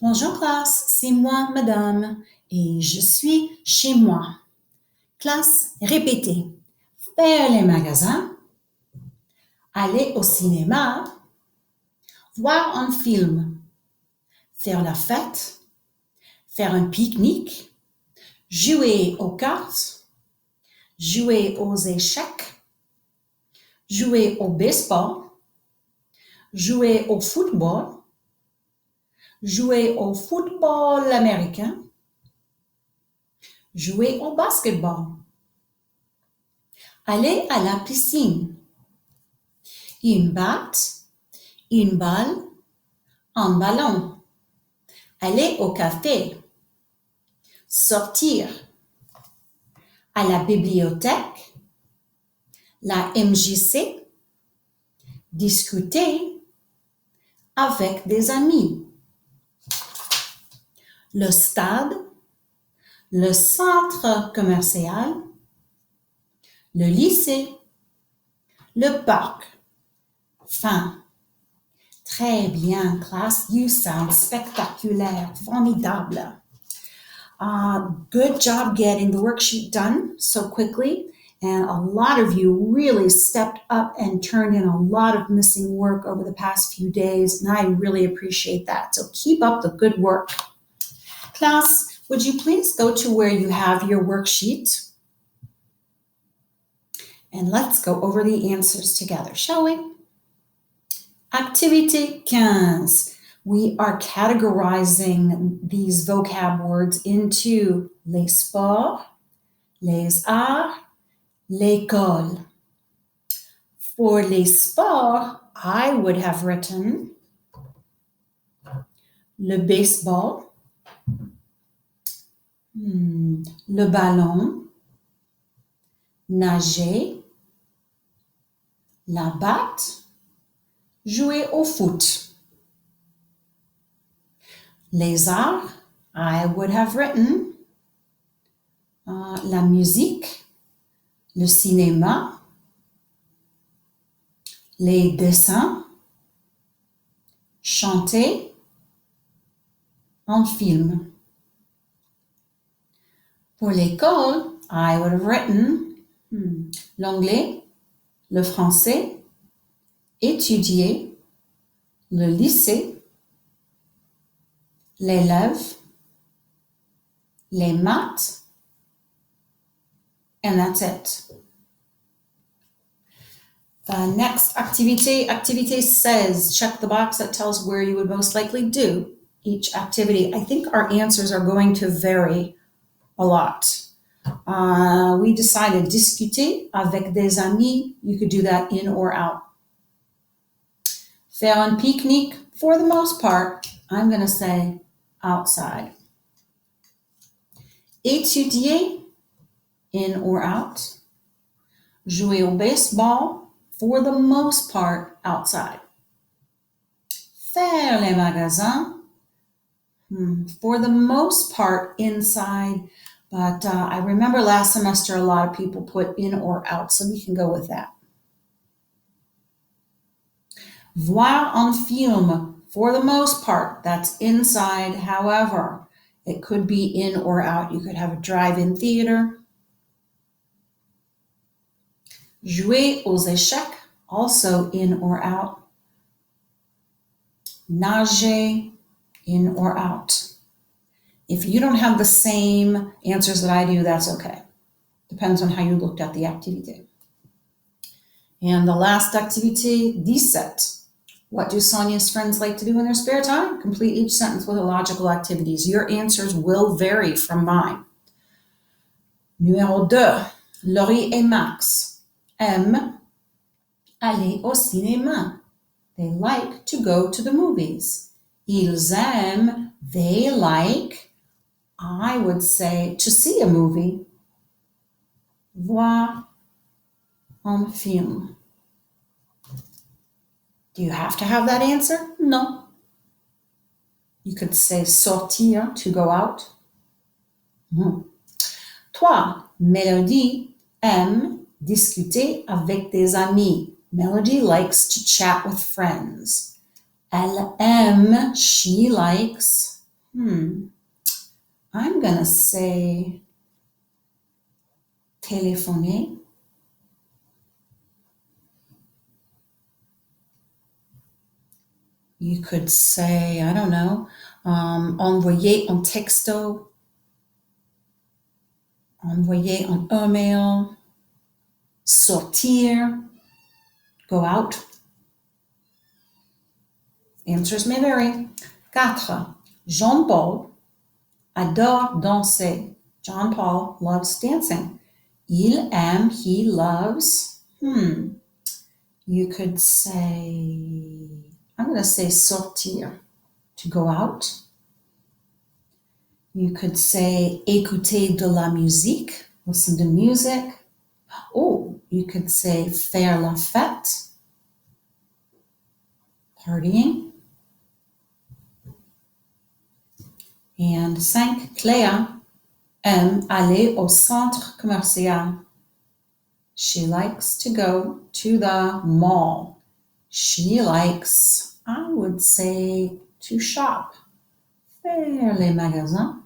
Bonjour classe, c'est moi, madame, et je suis chez moi. Classe, répétez. Faire les magasins, aller au cinéma, voir un film, faire la fête, faire un pique-nique, jouer aux cartes, jouer aux échecs, jouer au baseball, jouer au football américain, jouer au basketball, aller à la piscine, une batte, une balle, un ballon, aller au café, sortir, à la bibliothèque, la MJC, discuter avec des amis, le stade, le centre commercial, le lycée, le parc. Fin. Très bien, classe. You sound spectaculaire. Formidable. Good job getting the worksheet done so quickly. And a lot of you really stepped up and turned in a lot of missing work over the past few days. And I really appreciate that. So keep up the good work. Class, would you please go to where you have your worksheet? And let's go over the answers together, shall we? Activité 15. We are categorizing these vocab words into les sports, les arts, l'école. For les sports, I would have written le baseball, le ballon, nager, la batte, jouer au foot. Les arts, I would have written la musique, le cinéma, les dessins, chanter, un film. Pour l'école, I would have written l'anglais, le français, étudier, le lycée, l'élève, les maths, and that's it. The next activity says, check the box that tells where you would most likely do each activity. I think our answers are going to vary a lot. We decided discuter avec des amis. You could do that in or out. Faire un pique-nique, for the most part, I'm going to say outside. Étudier, in or out. Jouer au baseball, for the most part, outside. Faire les magasins, for the most part, inside. But I remember last semester a lot of people put in or out, so we can go with that. Voir un film, for the most part, that's inside. However, it could be in or out. You could have a drive-in theater. Jouer aux échecs, also in or out. Nager, in or out. If you don't have the same answers that I do, that's okay. Depends on how you looked at the activity. And the last activity, 17. What do Sonia's friends like to do in their spare time? Complete each sentence with illogical activities. Your answers will vary from mine. Numéro 2. Laurie et Max aiment aller au cinéma. They like to go to the movies. Ils aiment, they like, I would say, to see a movie. Voir un film. Do you have to have that answer? No. You could say sortir, to go out. 3. Mélodie aime discuter avec des amis. Melody likes to chat with friends. Elle aime, she likes, I'm going to say téléphoner. You could say, I don't know, envoyer un texto, envoyer un email, sortir, go out. Answers may vary. 4. Jean-Paul adore danser. John Paul loves dancing. Il aime, he loves. You could say, I'm going to say sortir, to go out. You could say écouter de la musique, listen to music. Oh, you could say faire la fête, partying. And 5, Cléa aime aller au centre commercial. She likes to go to the mall. She likes, I would say, to shop. Faire les magasins.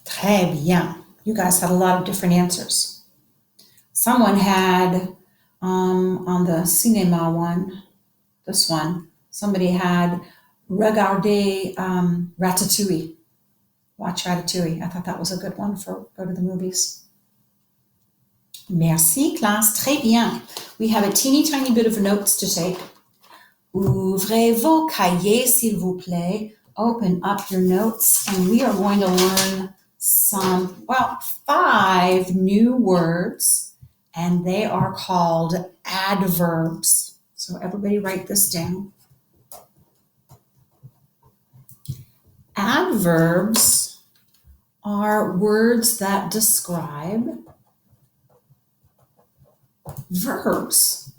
Très bien. You guys had a lot of different answers. Someone had, on the cinéma one, this one, somebody had regarder Ratatouille. Watch Ratatouille. I thought that was a good one for go to the movies. Merci, classe. Très bien. We have a teeny tiny bit of notes to take. Ouvrez vos cahiers, s'il vous plaît. Open up your notes, and we are going to learn 5 new words, and they are called adverbs. So everybody write this down. Adverbs are words that describe verbs.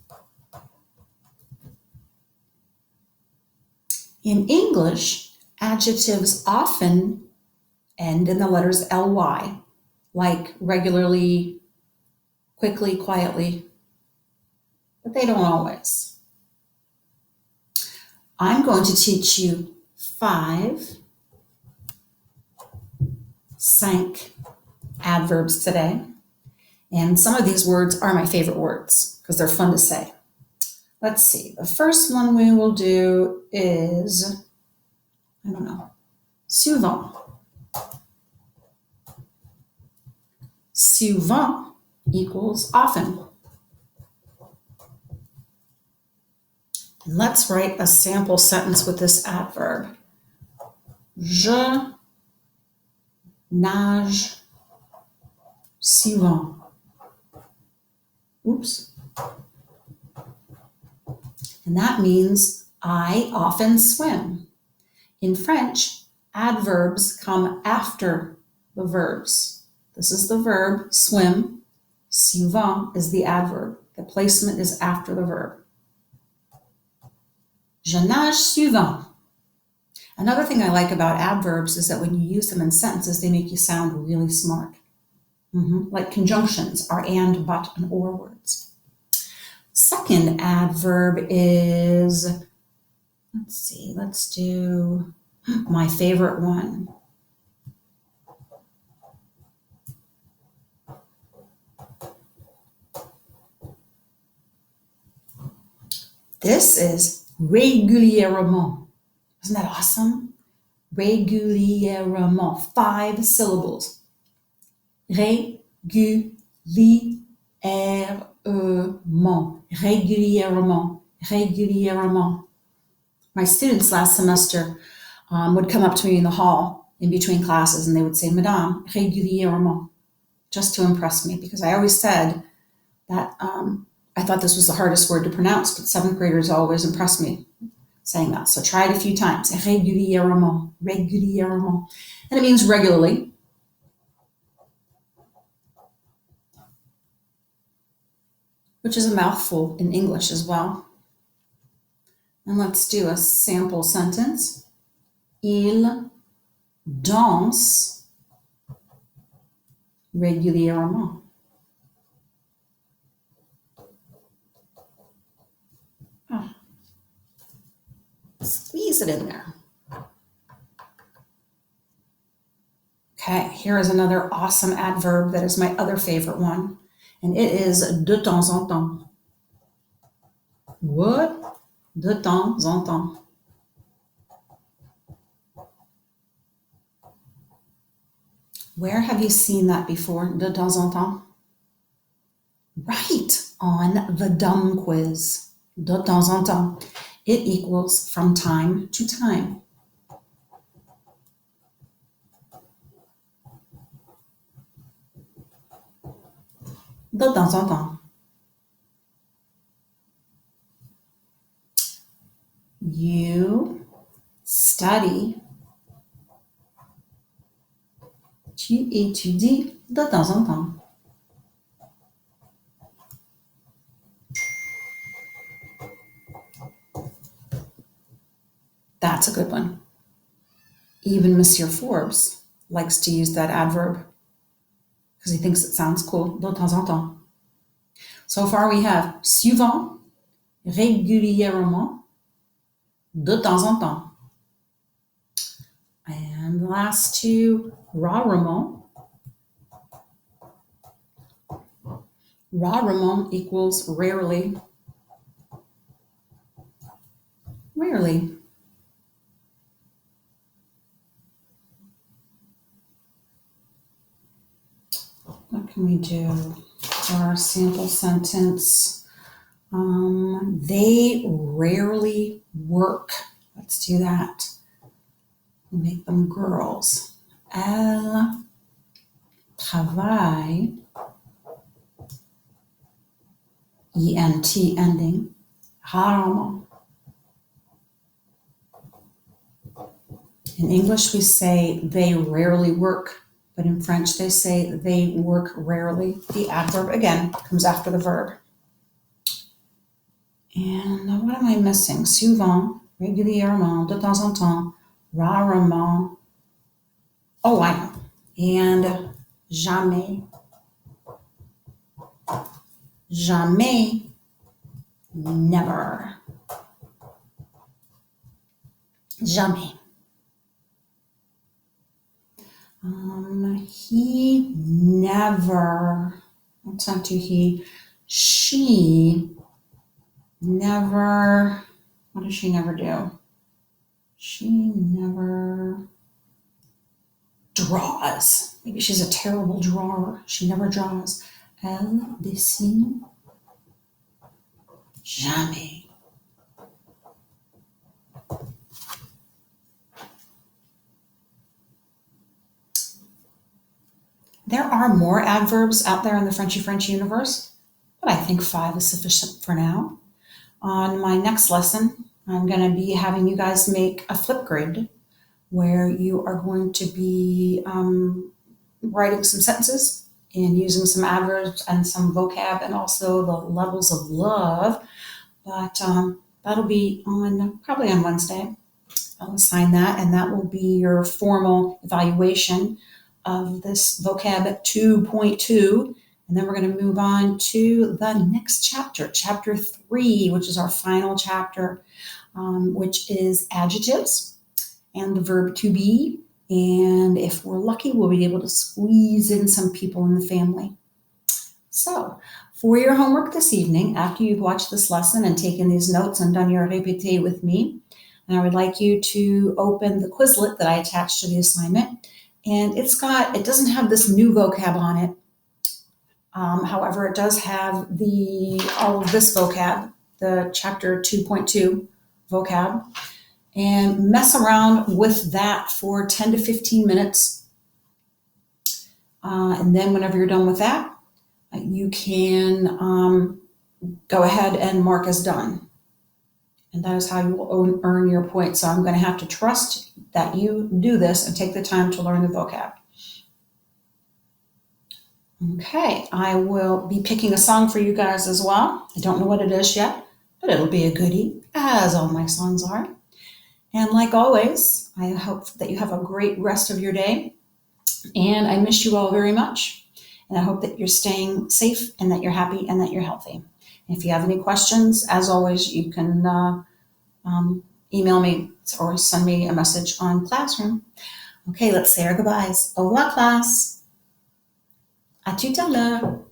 In English, adjectives often end in the letters ly, like regularly, quickly, quietly, but they don't always. I'm going to teach you 5 adverbs today. And some of these words are my favorite words because they're fun to say. Let's see. The first one we will do is, I don't know, souvent. Souvent equals often. And let's write a sample sentence with this adverb. Je nage souvent. Oops. And that means I often swim. In French, adverbs come after the verbs. This is the verb, swim. Souvent is the adverb. The placement is after the verb. Je nage souvent. Another thing I like about adverbs is that when you use them in sentences, they make you sound really smart. Like conjunctions are and, but, and or words. Second adverb is, let's do my favorite one. This is régulièrement. Isn't that awesome? Régulièrement. 5 syllables. Régulièrement. Régulièrement. Régulièrement. My students last semester would come up to me in the hall in between classes and they would say, Madame, régulièrement, just to impress me, because I always said that I thought this was the hardest word to pronounce, but 7th graders always impressed me saying that. So try it a few times. Régulièrement, régulièrement. And it means regularly. Which is a mouthful in English as well. And let's do a sample sentence. Il danse régulièrement. squeeze it in there. Okay, here is another awesome adverb that is my other favorite one, and it is de temps en temps. What? De temps en temps. Where have you seen that before? De temps en temps? Right, on the dumb quiz. De temps en temps. It equals from time to time. De temps en temps. You study. Tu étudies de temps en temps. That's a good one. Even Monsieur Forbes likes to use that adverb because he thinks it sounds cool. De temps en temps. So far we have souvent, régulièrement, de temps en temps. And the last two, rarement. Rarement equals rarely. Rarely. What can we do for our sample sentence? They rarely work. Let's do that. Make them girls. Elles travaillent, ENT ending, rarement. In English, we say they rarely work, but in French, they say they work rarely. The adverb, again, comes after the verb. And what am I missing? Souvent, régulièrement, de temps en temps, rarement. Oh, I know. And jamais. Jamais, never. Jamais. He never, let's not do he, she never, what does she never do? She never draws. Maybe she's a terrible drawer. She never draws. Elle dessine jamais. There are more adverbs out there in the Frenchy French universe, but I think 5 is sufficient for now. On my next lesson, I'm going to be having you guys make a flip grid where you are going to be writing some sentences and using some adverbs and some vocab and also the levels of love. But that'll be probably on Wednesday. I'll assign that, and that will be your formal evaluation of this vocab 2.2. And then we're going to move on to the next chapter, chapter 3, which is our final chapter, which is adjectives and the verb to be. And if we're lucky, we'll be able to squeeze in some people in the family. So for your homework this evening, after you've watched this lesson and taken these notes and done your répété with me, and I would like you to open the Quizlet that I attached to the assignment. And it doesn't have this new vocab on it. However, it does have all of this vocab, the chapter 2.2 vocab, and mess around with that for 10 to 15 minutes. And then whenever you're done with that, you can go ahead and mark as done. And that is how you will earn your points. So I'm going to have to trust that you do this and take the time to learn the vocab. Okay, I will be picking a song for you guys as well. I don't know what it is yet, but it'll be a goodie, as all my songs are. And like always, I hope that you have a great rest of your day. And I miss you all very much. And I hope that you're staying safe and that you're happy and that you're healthy. And if you have any questions, as always, you can email me or send me a message on Classroom. Okay, let's say our goodbyes. Au revoir, class. À tout à l'heure.